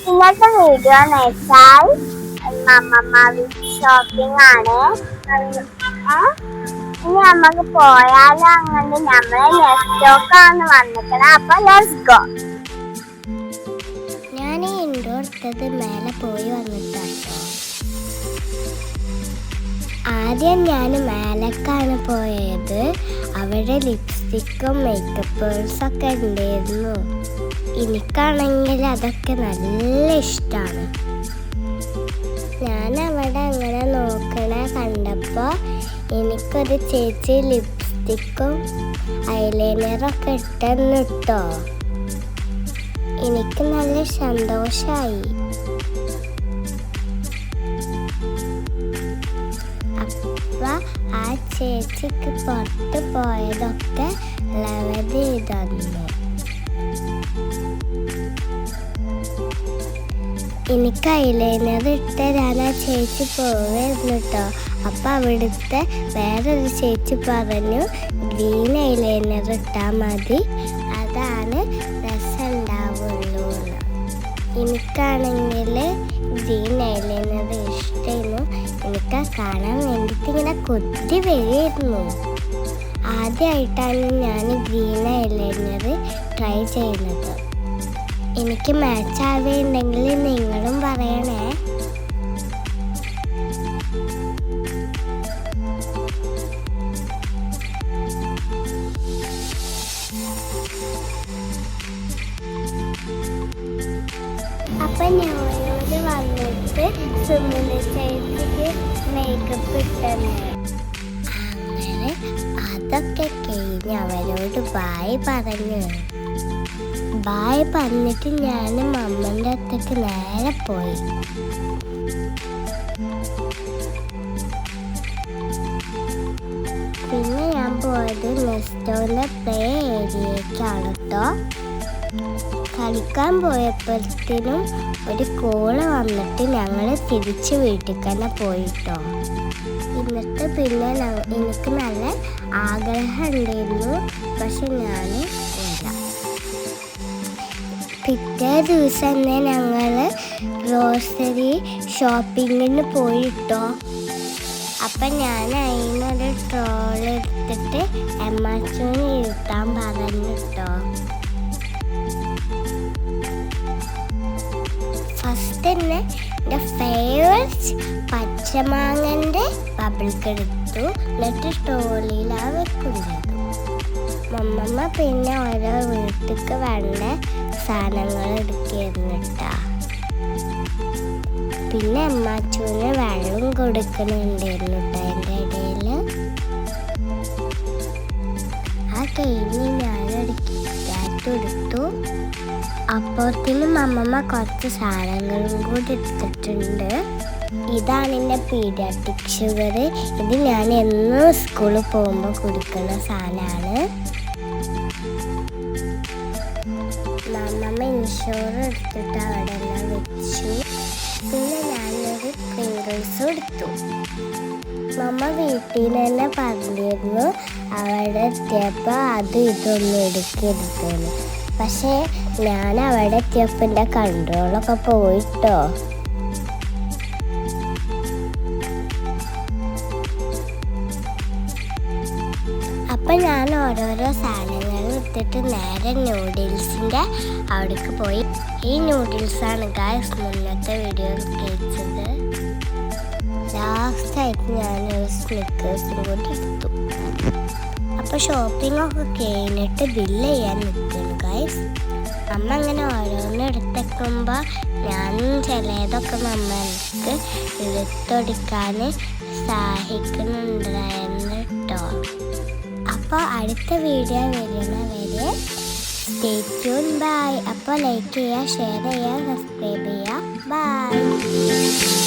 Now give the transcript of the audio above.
ഇന്നത്തെ വീഡിയോ എന്ന് വെച്ചാൽ അമ്മമ്മ ഷോപ്പിംഗ് ആണ്. ഇനി നമുക്ക് പോയാലും അങ്ങനെ നമ്മളെ നെസ്റ്റോക്കാണ് വന്നിട്ട്. അപ്പൊ ലെറ്റ്സ് ഗോ. ഞാൻ ഇൻഡോർ എടുത്തത് മേലെ പോയി വന്നിട്ടോ. ആദ്യം ഞാൻ മേലക്കാണ് പോയത്. അവിടെ ലിപ്സ്റ്റിക്കും മേക്കപ്പേഴ്സൊക്കെ ഉണ്ടായിരുന്നു. എനിക്കാണെങ്കിൽ അതൊക്കെ നല്ല ഇഷ്ടമാണ്. ഞാൻ അവിടെ അങ്ങനെ നോക്കണ കണ്ടപ്പോൾ എനിക്കൊരു ചേച്ചി ലിപ്സ്റ്റിക്കും ഐലൈനറൊക്കെ ഇട്ടെന്നിട്ടോ. എനിക്ക് നല്ല സന്തോഷമായി. അപ്പം ആ ചേച്ചിക്ക് പുറത്ത് പോയതൊക്കെ ലവത് ചെയ്തു. എനിക്ക് ഐലൈനർ ഇട്ട് തരാൻ ആ ചേച്ചി പോവായിരുന്നു കേട്ടോ. അപ്പം അവിടുത്തെ വേറൊരു ചേച്ചി പറഞ്ഞു ഗ്രീൻ ഐലൈനർ ഇട്ടാൽ മതി, അതാണ് രസം ഉണ്ടാവുള്ളൂ എന്ന്. എനിക്കാണെങ്കിൽ ഗ്രീൻ ഐലൈനർ ഇഷ്ടമായിരുന്നു. എനിക്ക് കാണാൻ വേണ്ടിയിട്ട് ഇങ്ങനെ കൊതി വരികയായിരുന്നു. ആദ്യമായിട്ടാണ് ഞാൻ ഗ്രീൻ ഐലൈനർ ട്രൈ ചെയ്യുന്നത്. എനിക്ക് മാച്ച് ആവുകയുണ്ടെങ്കിൽ നിങ്ങളും പറയണേ. അപ്പം ഞാനോട് വന്നിട്ട് സുമുന ചേച്ചിക്ക് മേക്കപ്പ് ഇട്ടു. അങ്ങനെ അതൊക്കെ കഴിഞ്ഞ് അവരോട് ബായ് പറഞ്ഞു. ബായ് പറഞ്ഞിട്ട് ഞാൻ അമ്മൻ്റെ അടുത്തേക്ക് നേരെ പോയി. പിന്നെ ഞാൻ പോയത് നെസ്റ്റോൻ്റെ പ്ലേ ഏരിയയ്ക്കാണ് കേട്ടോ. കളിക്കാൻ പോയപ്പോഴത്തേനും ഒരു കോള് വന്നിട്ട് ഞങ്ങൾ തിരിച്ച് വീട്ടിൽ തന്നെ പോയിട്ടോ. എന്നിട്ട് പിന്നെ എനിക്ക് നല്ല ആഗ്രഹം ഉണ്ടായിരുന്നു, പക്ഷെ ഞാൻ ഇല്ല. പിറ്റേ ദിവസം തന്നെ ഞങ്ങൾ ഗ്രോസറി ഷോപ്പിങ്ങിന് പോയിട്ടോ. അപ്പം ഞാൻ അതിനൊരു ട്രോൾ എടുത്തിട്ട് എമ്മാച്ചൂന് ഇരുത്താൻ പറഞ്ഞിട്ടോ. ഫസ്റ്റ് തന്നെ എൻ്റെ ഫേവറേറ്റ് പച്ചമാങ്ങൻ്റെ ബബിൾക്ക് എടുത്തു. എന്നിട്ട് ട്രോളിയിലാണ് വെക്കുന്നത്. മമ്മമ്മ പിന്നെ ഓരോ വീട്ടിലേക്ക് വേണ്ട സാധനങ്ങൾ എടുക്കായിരുന്നു കേട്ടാ. പിന്നെ അമ്മാച്ചൂന് വെള്ളം കൊടുക്കുന്നുണ്ടായിരുന്നു കേട്ടോ അതിൻ്റെ ഇടയിൽ. ആ കഴിഞ്ഞ് ഞാനൊരു കിറ്റാറ്റ് എടുത്തു. അപ്പോഴത്തേനും അമ്മമ്മ കുറച്ച് സാധനങ്ങളും കൂടി എടുത്തിട്ടുണ്ട്. ഇതാണ് എൻ്റെ പീഡിയാട്രിക് ഷുഗർ. ഇത് ഞാൻ എന്നും സ്കൂളിൽ പോകുമ്പോൾ കുടിക്കുന്ന സാധനമാണ്. മമ്മമ്മ ഇൻഷുർ എടുത്തിട്ട് അവിടെ എല്ലാം വെച്ചു. പിന്നെ ഞാനൊരു പ്രിങ്കിൾസും എടുത്തു. മമ്മ വീട്ടിൽ നിന്ന് തന്നെ പറഞ്ഞിരുന്നു അവിടെ എത്തിയപ്പോൾ അത് ഇതൊന്നും എടുക്കരുതെന്ന്. പക്ഷേ ഞാൻ അവിടെ എത്തിയപ്പോൾ എൻ്റെ കൺട്രോളൊക്കെ പോയിട്ടോ. അപ്പം ഞാൻ ഓരോരോ സാധനങ്ങൾ എടുത്തിട്ട് നേരെ നൂഡിൽസിൻ്റെ അവിടേക്ക് പോയി. ഈ നൂഡിൽസാണ് ഗായ്സ് മുന്നത്തെ വീഡിയോയിൽ കഴിച്ചത്. ലാസ്റ്റായിട്ട് ഞാനൊരു സ്നിക്കേഴ്സും കൂടി എടുത്തു. അപ്പോൾ ഷോപ്പിങ്ങൊക്കെ കഴിഞ്ഞിട്ട് ബില്ല് ചെയ്യാൻ നിൽക്കുന്നു ഗായ്സ്. അമ്മ അങ്ങനെ ഓരോന്നും എടുത്തേക്കുമ്പോൾ ഞാൻ ചിലതൊക്കെ അമ്മ എനിക്ക് എടുത്തൊടിക്കാൻ സഹായിക്കുന്നുണ്ടായിരുന്നു കേട്ടോ. അപ്പോൾ അടുത്ത വീഡിയോ വരുന്ന വരെ സ്റ്റേ ട്യൂൺ. ബൈ. അപ്പോൾ ലൈക്ക് ചെയ്യുക, ഷെയർ ചെയ്യുക, സബ്സ്ക്രൈബ് ചെയ്യുക. ബൈ.